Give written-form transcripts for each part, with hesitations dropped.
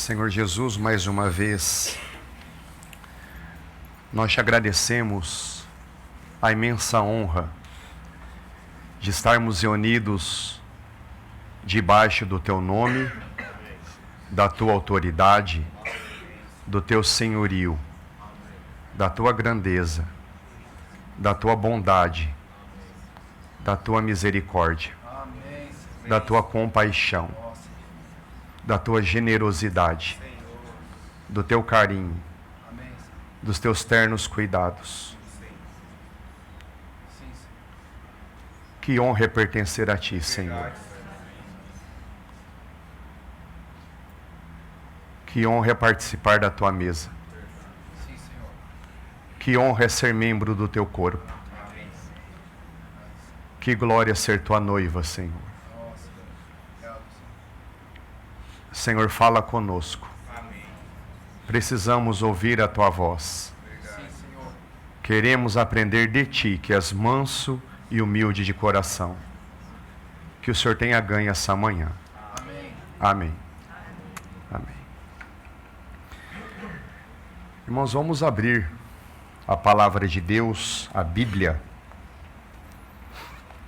Senhor Jesus, mais uma vez, nós te agradecemos a imensa honra de estarmos reunidos debaixo do teu nome, da tua autoridade, do teu senhorio, da tua grandeza, da tua bondade, da tua misericórdia, da tua compaixão, da tua generosidade, do teu carinho, dos teus ternos cuidados. Que honra é pertencer a ti, Senhor. Que honra é participar da tua mesa. Que honra é ser membro do teu corpo. Que glória é ser tua noiva, Senhor. Senhor, fala conosco. Precisamos ouvir a tua voz. Queremos aprender de ti, que és manso e humilde de coração. Que o Senhor tenha ganho essa manhã. Amém. Amém. Irmãos, vamos abrir a palavra de Deus, a Bíblia.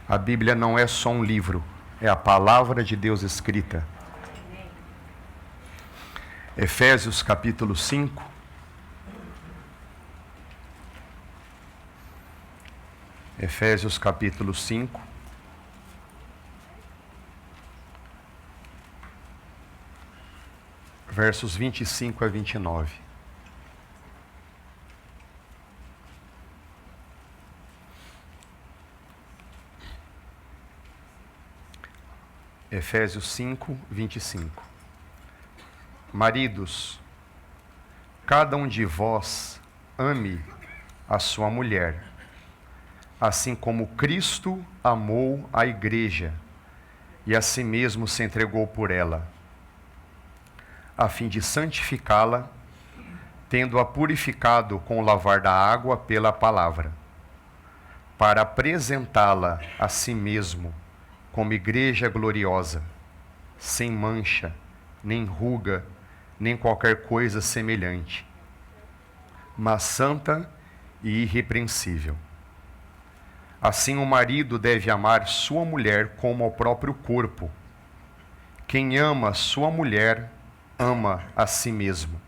A Bíblia não é só um livro, é a palavra de Deus escrita. Efésios capítulo 5. Efésios capítulo 5. Versos 25 a 29. Efésios 5, 25. Maridos, cada um de vós ame a sua mulher, assim como Cristo amou a igreja e a si mesmo se entregou por ela, a fim de santificá-la, tendo-a purificado com o lavar da água pela palavra, para apresentá-la a si mesmo como igreja gloriosa, sem mancha, nem ruga, nem qualquer coisa semelhante, mas santa e irrepreensível. Assim o marido deve amar sua mulher como ao próprio corpo. Quem ama sua mulher, ama a si mesmo.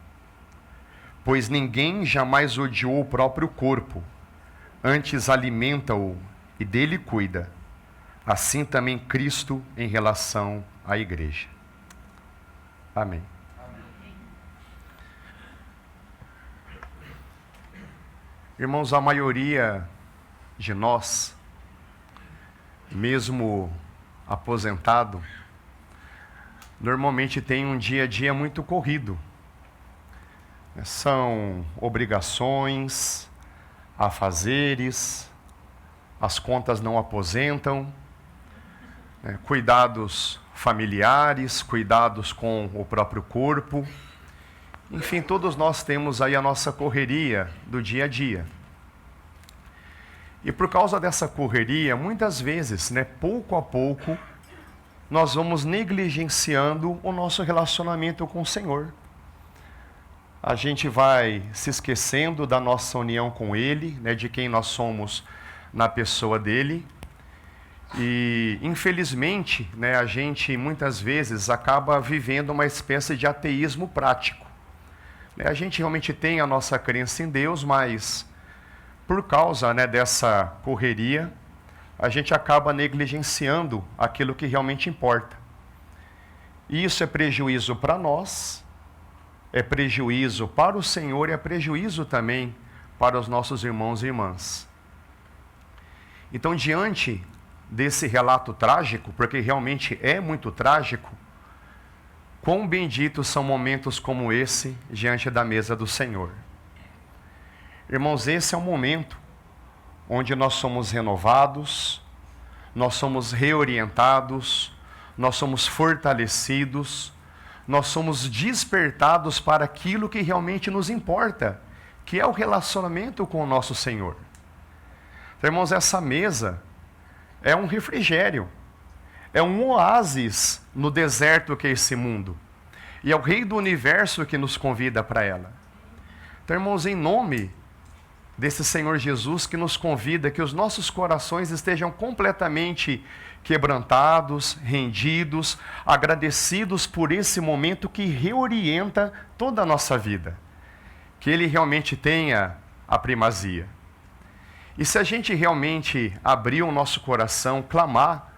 Pois ninguém jamais odiou o próprio corpo, antes alimenta-o e dele cuida. Assim também Cristo em relação à igreja. Amém. Irmãos, a maioria de nós, mesmo aposentado, normalmente tem um dia a dia muito corrido. São obrigações, afazeres, as contas não aposentam, cuidados familiares, cuidados com o próprio corpo. Enfim, todos nós temos aí a nossa correria do dia a dia. E por causa dessa correria, muitas vezes, pouco a pouco, nós vamos negligenciando o nosso relacionamento com o Senhor. A gente vai se esquecendo da nossa união com Ele, de quem nós somos na pessoa dEle. E, infelizmente, a gente muitas vezes acaba vivendo uma espécie de ateísmo prático. A gente realmente tem a nossa crença em Deus, mas por causa dessa correria, a gente acaba negligenciando aquilo que realmente importa. E isso é prejuízo para nós, é prejuízo para o Senhor e é prejuízo também para os nossos irmãos e irmãs. Então, diante desse relato trágico, porque realmente é muito trágico, quão benditos são momentos como esse diante da mesa do Senhor. Irmãos, esse é o momento onde nós somos renovados, nós somos reorientados, nós somos fortalecidos, nós somos despertados para aquilo que realmente nos importa, que é o relacionamento com o nosso Senhor. Então, irmãos, essa mesa é um refrigério, é um oásis no deserto que é esse mundo. E é o Rei do Universo que nos convida para ela. Então, irmãos, em nome desse Senhor Jesus que nos convida, que os nossos corações estejam completamente quebrantados, rendidos, agradecidos por esse momento que reorienta toda a nossa vida. Que ele realmente tenha a primazia. E se a gente realmente abrir o nosso coração, clamar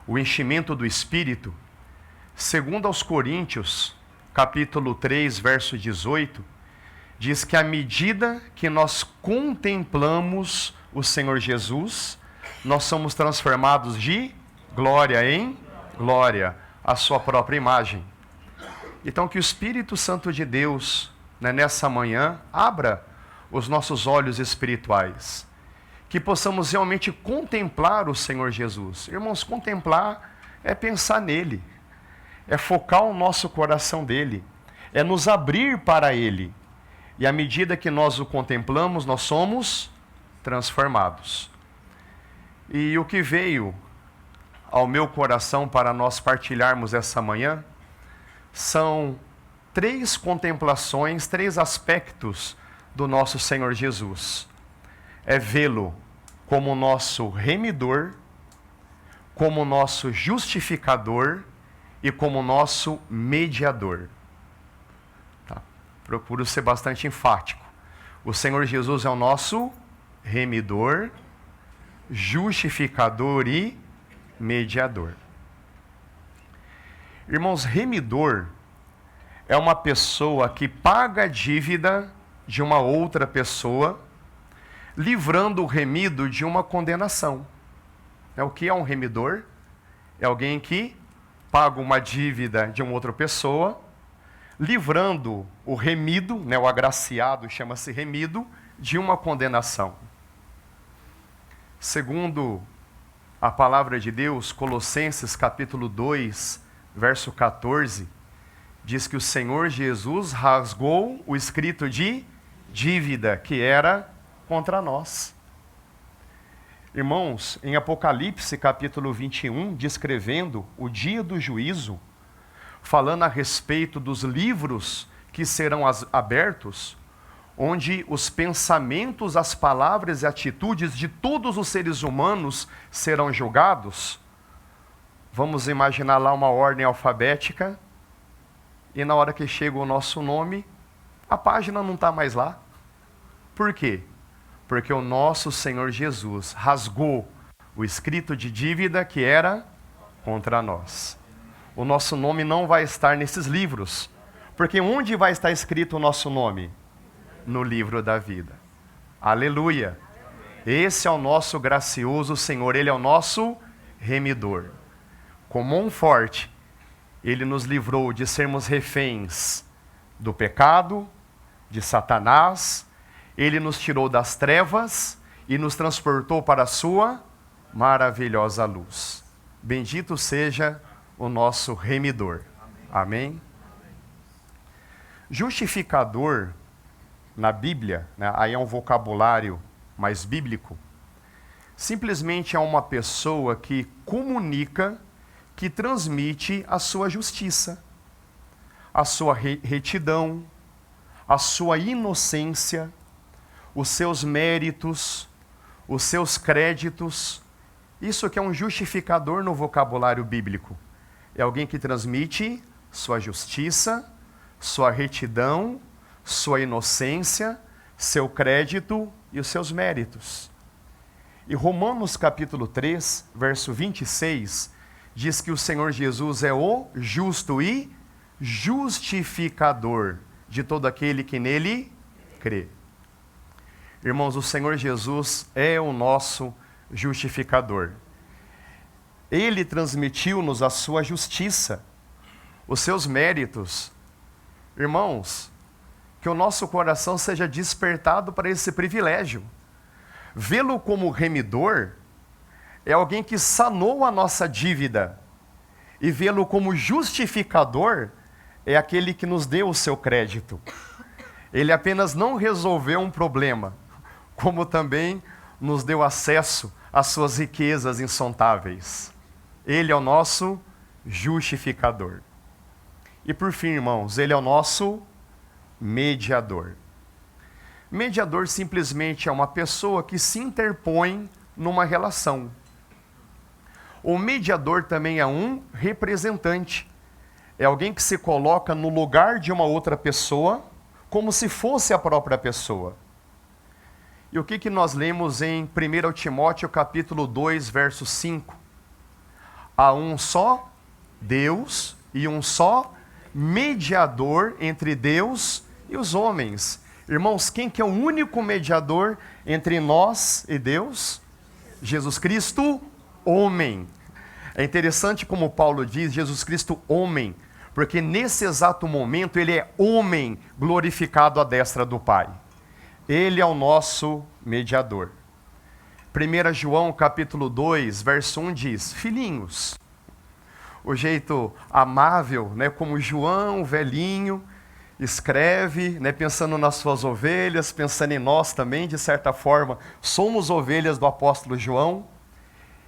o enchimento do Espírito, segundo aos Coríntios, capítulo 3, verso 18, diz que à medida que nós contemplamos o Senhor Jesus, nós somos transformados de glória em glória, à sua própria imagem. Então que o Espírito Santo de Deus, nessa manhã, abra os nossos olhos espirituais, que possamos realmente contemplar o Senhor Jesus. Irmãos, contemplar é pensar nele, é focar o nosso coração dele, é nos abrir para ele. E à medida que nós o contemplamos, nós somos transformados. E o que veio ao meu coração para nós partilharmos essa manhã são 3 contemplações, 3 aspectos do nosso Senhor Jesus. É vê-lo como nosso remidor, como nosso justificador e como nosso mediador. Tá? Procuro ser bastante enfático. O Senhor Jesus é o nosso remidor, justificador e mediador. Irmãos, remidor é uma pessoa que paga a dívida de uma outra pessoa, livrando o remido de uma condenação. O que é um remidor? É alguém que paga uma dívida de uma outra pessoa, livrando o remido, o agraciado chama-se remido, de uma condenação. Segundo a palavra de Deus, Colossenses capítulo 2, verso 14, diz que o Senhor Jesus rasgou o escrito de dívida que era contra nós. Irmãos, em Apocalipse capítulo 21, descrevendo o dia do juízo, falando a respeito dos livros que serão abertos, onde os pensamentos, as palavras e atitudes de todos os seres humanos serão julgados. Vamos imaginar lá uma ordem alfabética, e na hora que chega o nosso nome, a página não está mais lá. Por quê? Porque o nosso Senhor Jesus rasgou o escrito de dívida que era contra nós. O nosso nome não vai estar nesses livros, porque onde vai estar escrito o nosso nome? No livro da vida. Aleluia! Esse é o nosso gracioso Senhor, Ele é o nosso remidor. Com mão forte, Ele nos livrou de sermos reféns do pecado, de Satanás. Ele nos tirou das trevas e nos transportou para a sua maravilhosa luz. Bendito seja o nosso remidor. Amém? Justificador, na Bíblia, aí é um vocabulário mais bíblico, simplesmente é uma pessoa que comunica, que transmite a sua justiça, a sua retidão, a sua inocência, os seus méritos, os seus créditos. Isso que é um justificador no vocabulário bíblico. É alguém que transmite sua justiça, sua retidão, sua inocência, seu crédito e os seus méritos. E Romanos capítulo 3, verso 26, diz que o Senhor Jesus é o justo e justificador de todo aquele que nele crê. Irmãos, o Senhor Jesus é o nosso justificador. Ele transmitiu-nos a sua justiça, os seus méritos. Irmãos, que o nosso coração seja despertado para esse privilégio. Vê-lo como remidor é alguém que sanou a nossa dívida. E vê-lo como justificador é aquele que nos deu o seu crédito. Ele apenas não resolveu um problema, como também nos deu acesso às suas riquezas insondáveis. Ele é o nosso justificador. E por fim, irmãos, ele é o nosso mediador. Mediador simplesmente é uma pessoa que se interpõe numa relação. O mediador também é um representante. É alguém que se coloca no lugar de uma outra pessoa, como se fosse a própria pessoa. E o que nós lemos em 1 Timóteo capítulo 2, verso 5? Há um só Deus e um só mediador entre Deus e os homens. Irmãos, quem que é o único mediador entre nós e Deus? Jesus Cristo, homem. É interessante como Paulo diz, Jesus Cristo, homem, porque nesse exato momento ele é homem glorificado à destra do Pai. Ele é o nosso mediador. 1 João capítulo 2, verso 1 diz, filhinhos, o jeito amável, né, como João, velhinho, escreve, né, pensando nas suas ovelhas, pensando em nós também, de certa forma, somos ovelhas do apóstolo João.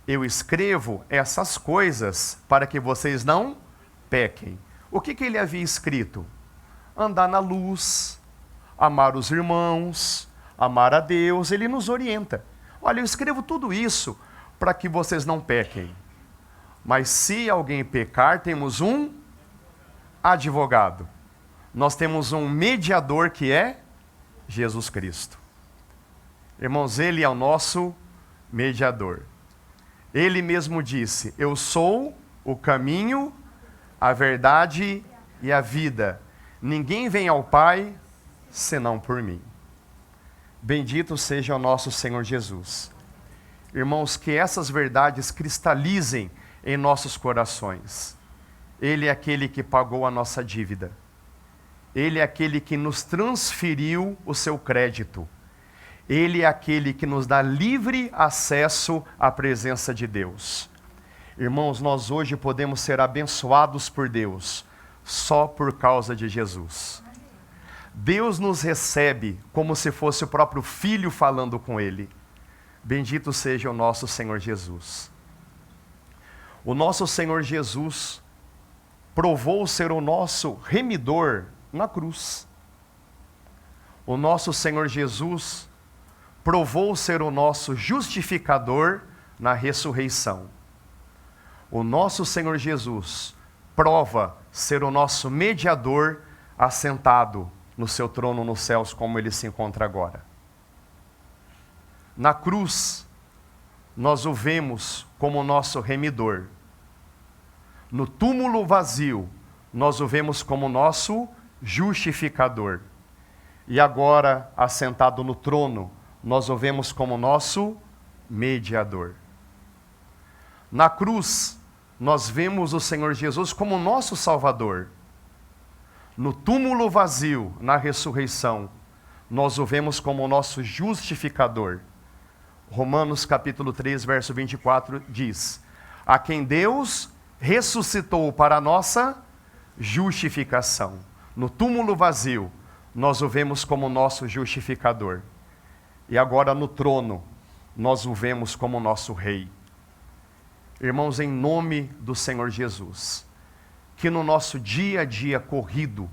Eu escrevo essas coisas para que vocês não pequem. O que ele havia escrito? Andar na luz, amar os irmãos, amar a Deus, ele nos orienta. Olha, eu escrevo tudo isso para que vocês não pequem. Mas se alguém pecar, temos um advogado. Nós temos um mediador que é Jesus Cristo. Irmãos, ele é o nosso mediador. Ele mesmo disse, eu sou o caminho, a verdade e a vida. Ninguém vem ao Pai senão por mim. Bendito seja o nosso Senhor Jesus. Irmãos, que essas verdades cristalizem em nossos corações. Ele é aquele que pagou a nossa dívida. Ele é aquele que nos transferiu o seu crédito. Ele é aquele que nos dá livre acesso à presença de Deus. Irmãos, nós hoje podemos ser abençoados por Deus só por causa de Jesus. Deus nos recebe como se fosse o próprio Filho falando com Ele. Bendito seja o nosso Senhor Jesus. O nosso Senhor Jesus provou ser o nosso remidor na cruz. O nosso Senhor Jesus provou ser o nosso justificador na ressurreição. O nosso Senhor Jesus prova ser o nosso mediador assentado no seu trono nos céus, como ele se encontra agora. Na cruz, nós o vemos como nosso remidor. No túmulo vazio, nós o vemos como nosso justificador. E agora, assentado no trono, nós o vemos como nosso mediador. Na cruz, nós vemos o Senhor Jesus como nosso Salvador. No túmulo vazio, na ressurreição, nós o vemos como nosso justificador. Romanos capítulo 3, verso 24 diz, a quem Deus ressuscitou para a nossa justificação. No túmulo vazio, nós o vemos como nosso justificador. E agora no trono, nós o vemos como nosso rei. Irmãos, em nome do Senhor Jesus, que no nosso dia a dia corrido,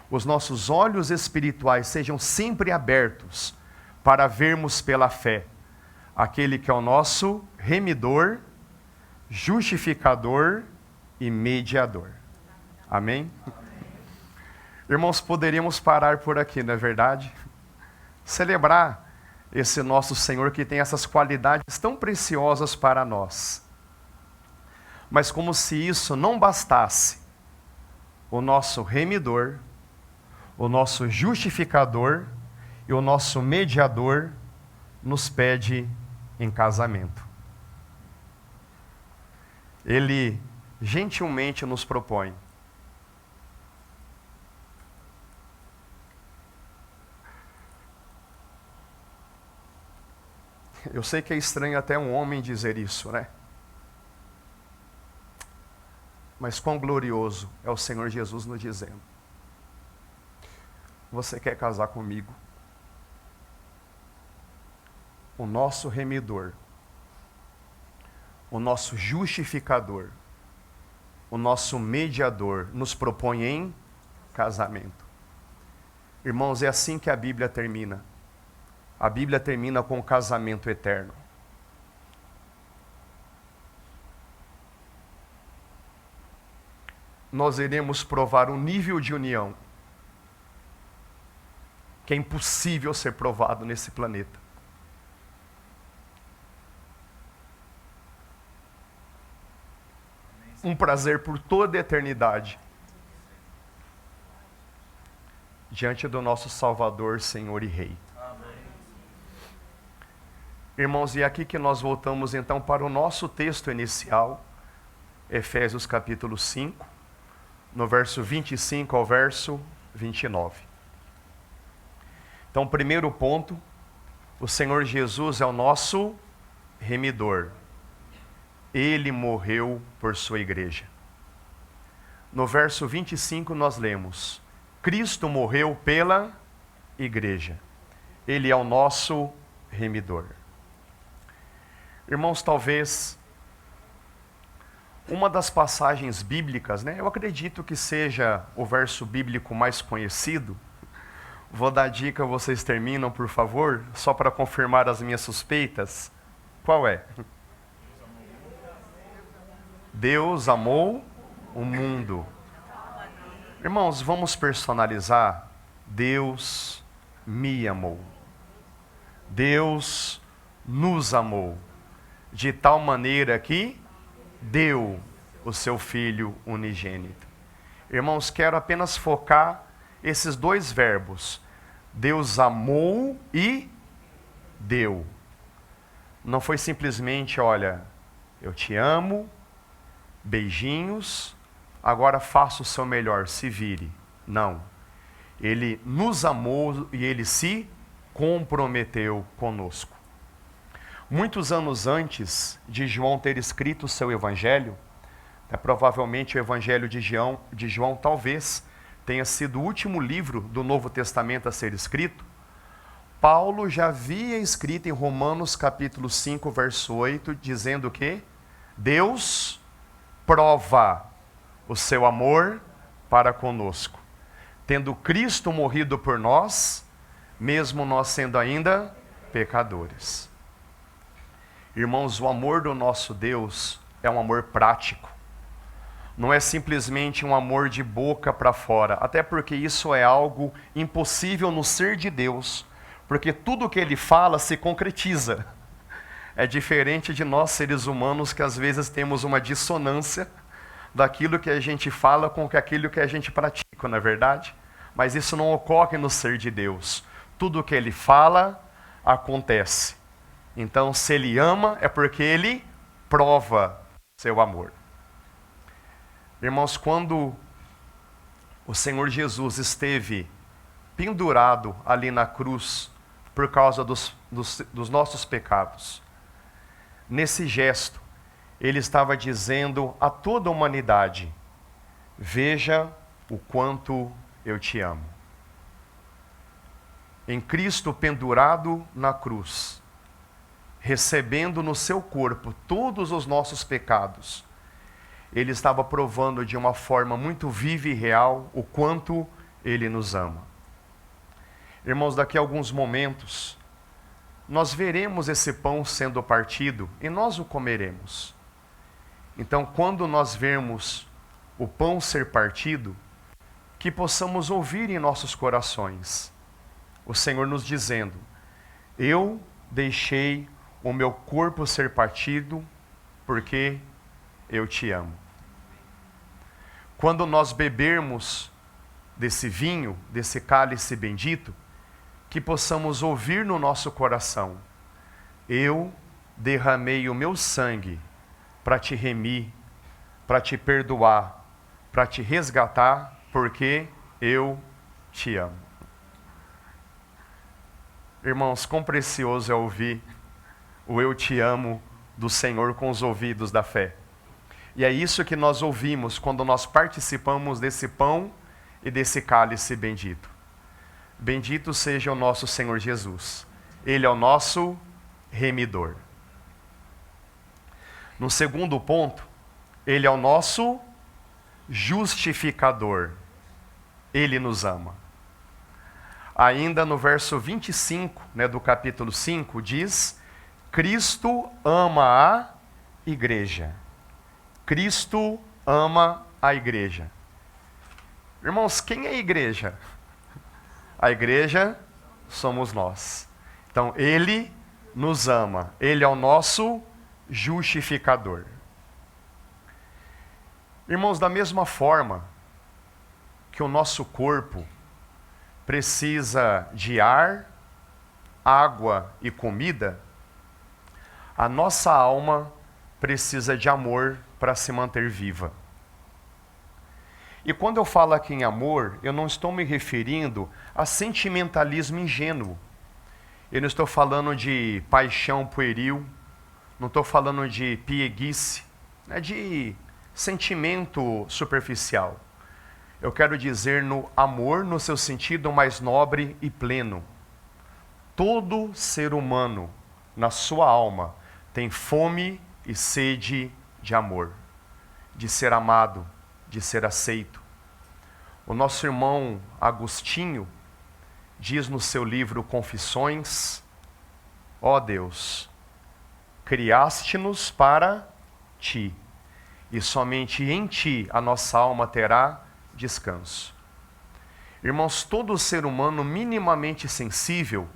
os nossos olhos espirituais sejam sempre abertos para vermos pela fé aquele que é o nosso remidor, justificador e mediador. Amém? Irmãos, poderíamos parar por aqui, não é verdade? Celebrar esse nosso Senhor que tem essas qualidades tão preciosas para nós. Mas como se isso não bastasse, o nosso remidor, o nosso justificador e o nosso mediador nos pede em casamento. Ele gentilmente nos propõe. Eu sei que é estranho até um homem dizer isso, né? Mas quão glorioso é o Senhor Jesus nos dizendo: você quer casar comigo? O nosso remidor, o nosso justificador o nosso mediador, nos propõe em casamento. Irmãos, é assim que a Bíblia termina. A Bíblia termina com o casamento eterno. Nós iremos provar um nível de união que é impossível ser provado nesse planeta. Um prazer por toda a eternidade diante do nosso Salvador, Senhor e Rei. Amém. Irmãos, e é aqui que nós voltamos então para o nosso texto inicial, Efésios capítulo 5, no verso 25 ao verso 29. Então, primeiro ponto, o Senhor Jesus é o nosso remidor. Ele morreu por sua igreja. No verso 25 nós lemos: Cristo morreu pela igreja. Ele é o nosso remidor. Irmãos, talvez uma das passagens bíblicas, eu acredito que seja o verso bíblico mais conhecido. Vou dar a dica, vocês terminam, por favor, só para confirmar as minhas suspeitas. Qual é? Deus amou o mundo. Irmãos, vamos personalizar. Deus me amou. Deus nos amou. De tal maneira que deu o seu Filho unigênito. Irmãos, quero apenas focar esses dois verbos. Deus amou e deu. Não foi simplesmente, olha, eu te amo, beijinhos, agora faça o seu melhor, se vire. Não. Ele nos amou e ele se comprometeu conosco. Muitos anos antes de João ter escrito o seu evangelho, provavelmente o evangelho de João talvez tenha sido o último livro do Novo Testamento a ser escrito, Paulo já havia escrito em Romanos capítulo 5, verso 8, dizendo que Deus prova o seu amor para conosco, tendo Cristo morrido por nós, mesmo nós sendo ainda pecadores. Irmãos, o amor do nosso Deus é um amor prático. Não é simplesmente um amor de boca para fora, até porque isso é algo impossível no ser de Deus, porque tudo que ele fala se concretiza. É diferente de nós seres humanos que às vezes temos uma dissonância daquilo que a gente fala com aquilo que a gente pratica, não é verdade? Mas isso não ocorre no ser de Deus. Tudo que ele fala acontece. Então, se ele ama, é porque ele prova seu amor. Irmãos, quando o Senhor Jesus esteve pendurado ali na cruz por causa dos nossos pecados, nesse gesto, ele estava dizendo a toda a humanidade: veja o quanto eu te amo. Em Cristo pendurado na cruz, recebendo no seu corpo todos os nossos pecados, ele estava provando de uma forma muito viva e real o quanto ele nos ama. Irmãos, daqui a alguns momentos, nós veremos esse pão sendo partido e nós o comeremos. Então, quando nós vermos o pão ser partido, que possamos ouvir em nossos corações o Senhor nos dizendo: eu deixei o meu corpo ser partido porque eu te amo. Quando nós bebermos desse vinho, desse cálice bendito, que possamos ouvir no nosso coração: eu derramei o meu sangue para te remir, para te perdoar, para te resgatar, porque eu te amo. Irmãos, quão precioso é ouvir o eu te amo do Senhor com os ouvidos da fé. E é isso que nós ouvimos quando nós participamos desse pão e desse cálice bendito. Bendito seja o nosso Senhor Jesus. Ele é o nosso remidor. No segundo ponto, ele é o nosso justificador. Ele nos ama. Ainda no verso 25, do capítulo 5, diz: Cristo ama a igreja. Cristo ama a igreja. Irmãos, quem é a igreja? A igreja somos nós. Então, Ele nos ama. Ele é o nosso justificador. Irmãos, da mesma forma que o nosso corpo precisa de ar, água e comida, a nossa alma precisa de amor para se manter viva. E quando eu falo aqui em amor, eu não estou me referindo a sentimentalismo ingênuo. Eu não estou falando de paixão pueril, não estou falando de pieguice, de sentimento superficial. Eu quero dizer no amor no seu sentido mais nobre e pleno. Todo ser humano, na sua alma, tem fome e sede de amor, de ser amado, de ser aceito. O nosso irmão Agostinho diz no seu livro Confissões: ó Deus, criaste-nos para ti, e somente em ti a nossa alma terá descanso. Irmãos, todo ser humano minimamente sensível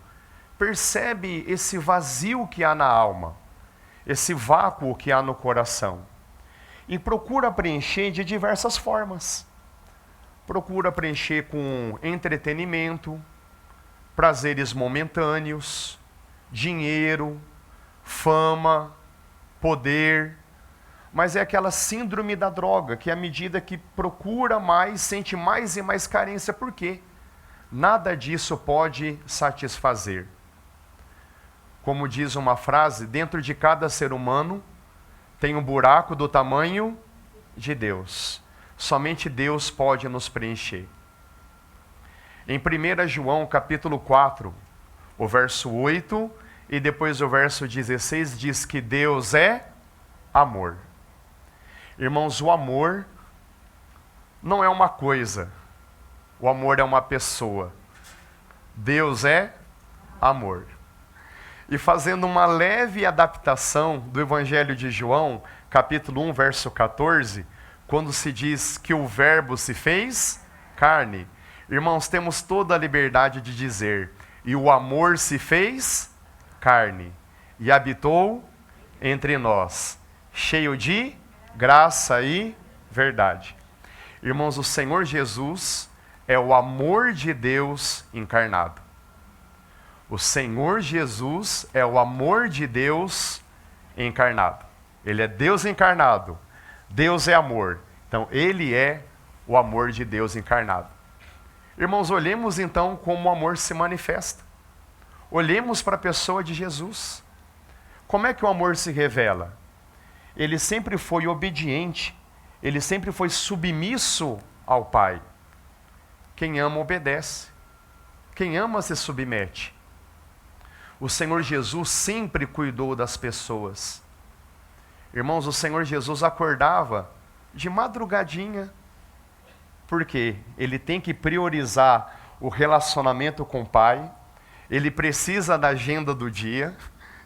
percebe esse vazio que há na alma, esse vácuo que há no coração, e procura preencher de diversas formas. Procura preencher com entretenimento, prazeres momentâneos, dinheiro, fama, poder. Mas é aquela síndrome da droga, que à medida que procura mais, sente mais e mais carência. Por quê? Nada disso pode satisfazer. Como diz uma frase, dentro de cada ser humano tem um buraco do tamanho de Deus. Somente Deus pode nos preencher. Em 1 João capítulo 4, o verso 8 e depois o verso 16 diz que Deus é amor. Irmãos, o amor não é uma coisa. O amor é uma pessoa. Deus é amor. E fazendo uma leve adaptação do Evangelho de João, capítulo 1, verso 14, quando se diz que o verbo se fez carne, irmãos, temos toda a liberdade de dizer, e o amor se fez carne, e habitou entre nós, cheio de graça e verdade. Irmãos, o Senhor Jesus é o amor de Deus encarnado. O Senhor Jesus é o amor de Deus encarnado. Ele é Deus encarnado. Deus é amor. Então, Ele é o amor de Deus encarnado. Irmãos, olhemos então como o amor se manifesta. Olhemos para a pessoa de Jesus. Como é que o amor se revela? Ele sempre foi obediente. Ele sempre foi submisso ao Pai. Quem ama, obedece. Quem ama, se submete. O Senhor Jesus sempre cuidou das pessoas. Irmãos, o Senhor Jesus acordava de madrugadinha, porque Ele tem que priorizar o relacionamento com o Pai, Ele precisa da agenda do dia,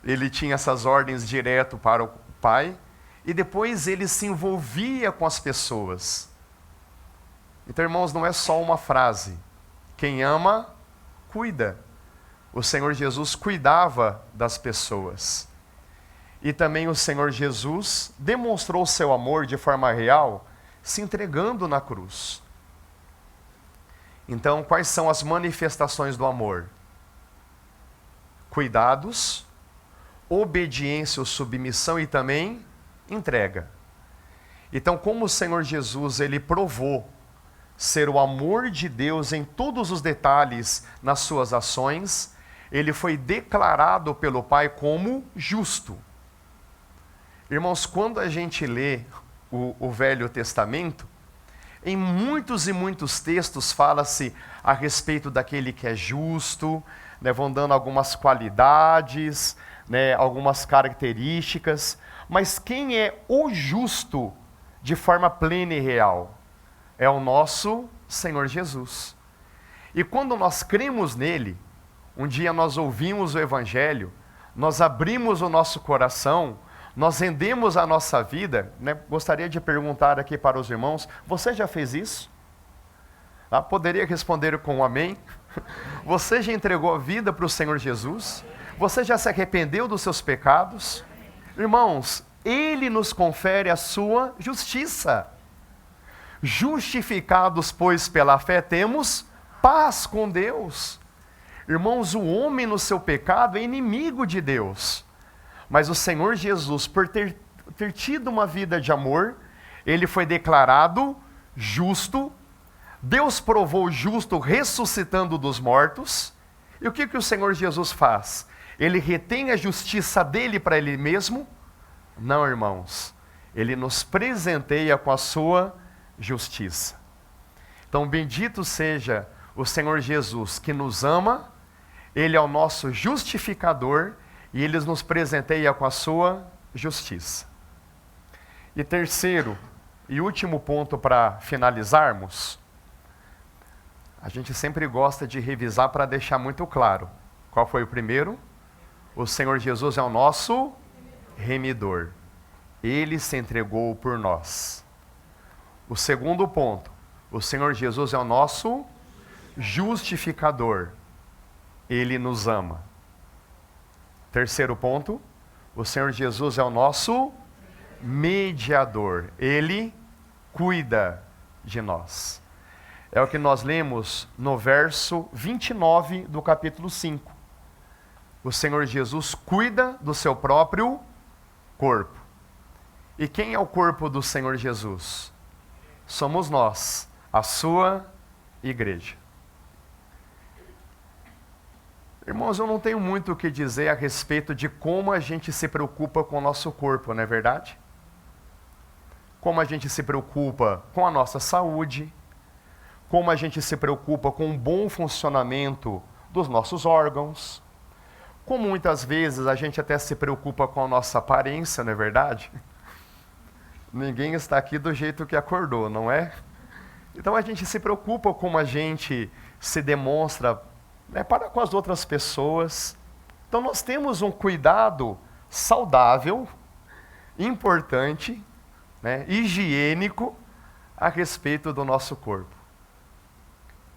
Ele tinha essas ordens direto para o Pai, e depois Ele se envolvia com as pessoas. Então, irmãos, não é só uma frase. Quem ama, cuida. O Senhor Jesus cuidava das pessoas. E também o Senhor Jesus demonstrou o seu amor de forma real, se entregando na cruz. Então, quais são as manifestações do amor? Cuidados, obediência ou submissão e também entrega. Então, como o Senhor Jesus, Ele provou ser o amor de Deus em todos os detalhes nas suas ações, Ele foi declarado pelo Pai como justo. Irmãos, quando a gente lê o Velho Testamento, em muitos e muitos textos fala-se a respeito daquele que é justo, vão dando algumas qualidades, algumas características, mas quem é o justo de forma plena e real? é o nosso Senhor Jesus. E quando nós cremos nele, um dia nós ouvimos o Evangelho, nós abrimos o nosso coração, nós rendemos a nossa vida, né? Gostaria de perguntar aqui para os irmãos, você já fez isso? Poderia responder com um amém? Você já entregou a vida para o Senhor Jesus? Você já se arrependeu dos seus pecados? Irmãos, Ele nos confere a sua justiça. Justificados, pois, pela fé, temos paz com Deus. Irmãos, o homem no seu pecado é inimigo de Deus. Mas o Senhor Jesus, por ter tido uma vida de amor, Ele foi declarado justo. Deus provou justo ressuscitando dos mortos. E o que o Senhor Jesus faz? Ele retém a justiça dele para ele mesmo? Não, irmãos. Ele nos presenteia com a sua justiça. Então, bendito seja o Senhor Jesus, que nos ama. Ele é o nosso justificador e Ele nos presenteia com a sua justiça. E terceiro e último ponto para finalizarmos, a gente sempre gosta de revisar para deixar muito claro. Qual foi o primeiro? O Senhor Jesus é o nosso remidor. Ele se entregou por nós. O segundo ponto, o Senhor Jesus é o nosso justificador. Ele nos ama. Terceiro ponto, o Senhor Jesus é o nosso mediador. Ele cuida de nós. É o que nós lemos no verso 29 do capítulo 5. O Senhor Jesus cuida do seu próprio corpo. E quem é o corpo do Senhor Jesus? Somos nós, a sua igreja. Irmãos, eu não tenho muito o que dizer a respeito de como a gente se preocupa com o nosso corpo, não é verdade? Como a gente se preocupa com a nossa saúde, como a gente se preocupa com o bom funcionamento dos nossos órgãos, como muitas vezes a gente até se preocupa com a nossa aparência, não é verdade? Ninguém está aqui do jeito que acordou, não é? Então a gente se preocupa como a gente se demonstra, né, para com as outras pessoas. Então nós temos um cuidado saudável, importante, né, higiênico a respeito do nosso corpo.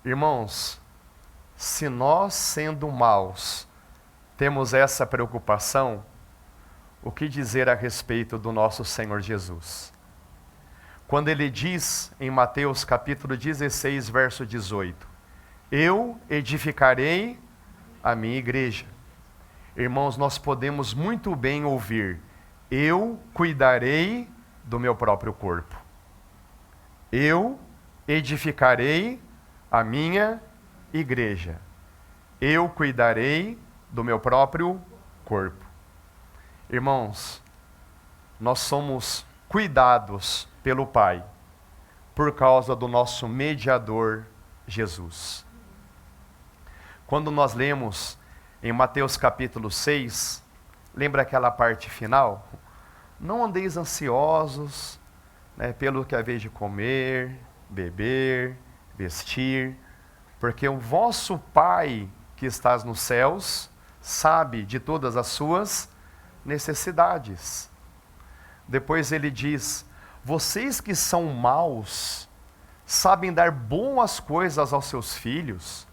Irmãos, se nós, sendo maus, temos essa preocupação, o que dizer a respeito do nosso Senhor Jesus? Quando ele diz em Mateus capítulo 16, verso 18, eu edificarei a minha igreja. Irmãos, nós podemos muito bem ouvir, eu cuidarei do meu próprio corpo. Eu edificarei a minha igreja. Eu cuidarei do meu próprio corpo. Irmãos, nós somos cuidados pelo Pai por causa do nosso mediador Jesus. Quando nós lemos em Mateus capítulo 6, lembra aquela parte final? Não andeis ansiosos, né, pelo que haveis de comer, beber, vestir, porque o vosso Pai que estás nos céus sabe de todas as suas necessidades. Depois ele diz, vocês que são maus, sabem dar boas coisas aos seus filhos.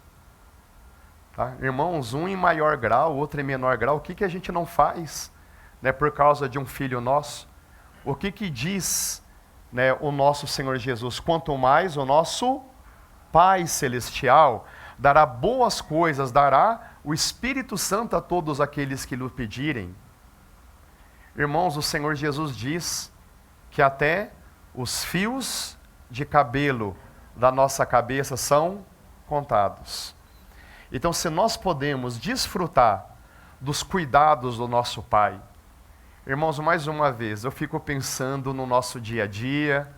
Tá? Irmãos, um em maior grau, outro em menor grau, o que a gente não faz, né, por causa de um filho nosso? O que diz, né, o nosso Senhor Jesus? Quanto mais o nosso Pai Celestial dará boas coisas, dará o Espírito Santo a todos aqueles que lhe pedirem. Irmãos, o Senhor Jesus diz que até os fios de cabelo da nossa cabeça são contados. Então, se nós podemos desfrutar dos cuidados do nosso Pai, irmãos, mais uma vez, eu fico pensando no nosso dia a dia,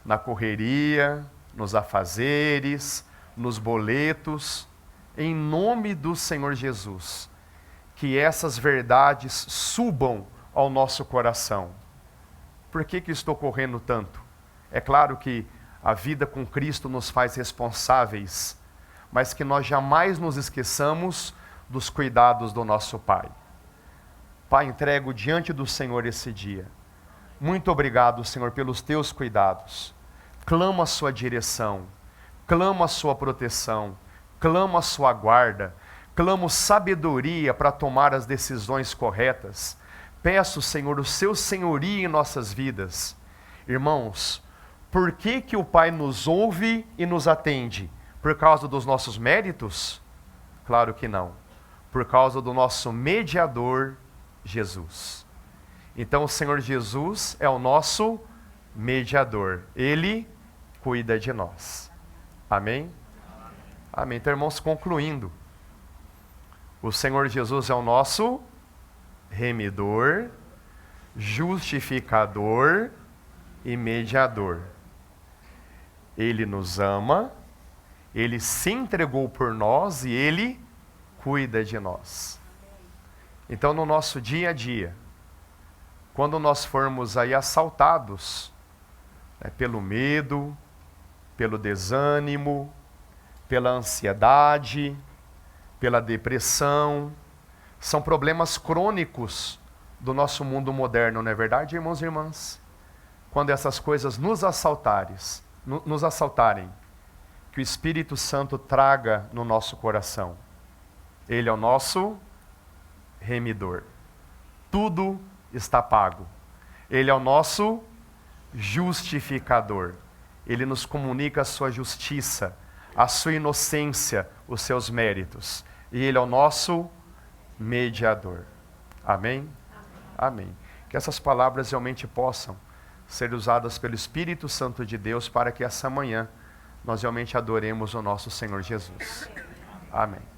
na correria, nos afazeres, nos boletos, em nome do Senhor Jesus, que essas verdades subam ao nosso coração. Por que estou correndo tanto? É claro que A vida com Cristo nos faz responsáveis, mas que nós jamais nos esqueçamos dos cuidados do nosso Pai. Pai, entrego diante do Senhor esse dia. Muito obrigado, Senhor, pelos teus cuidados. Clamo a sua direção, clamo a sua proteção, clamo a sua guarda, clamo sabedoria para tomar as decisões corretas. Peço, Senhor, o seu senhorio em nossas vidas. Irmãos, por que o Pai nos ouve e nos atende? Por causa dos nossos méritos? Claro que não. Por causa do nosso mediador, Jesus. Então o Senhor Jesus é o nosso mediador. Ele cuida de nós. Amém? Amém. Então, irmãos, concluindo. O Senhor Jesus é o nosso remidor, justificador e mediador. Ele nos ama, Ele se entregou por nós e Ele cuida de nós. Então, no nosso dia a dia, quando nós formos aí assaltados, pelo medo, pelo desânimo, pela ansiedade, pela depressão, são problemas crônicos do nosso mundo moderno, não é verdade, irmãos e irmãs? Quando essas coisas nos assaltarem, que o Espírito Santo traga no nosso coração. Ele é o nosso remidor. Tudo está pago. Ele é o nosso justificador. Ele nos comunica a sua justiça, a sua inocência, os seus méritos. E Ele é o nosso mediador. Amém? Amém. Que essas palavras realmente possam ser usadas pelo Espírito Santo de Deus para que essa manhã nós realmente adoremos o nosso Senhor Jesus. Amém.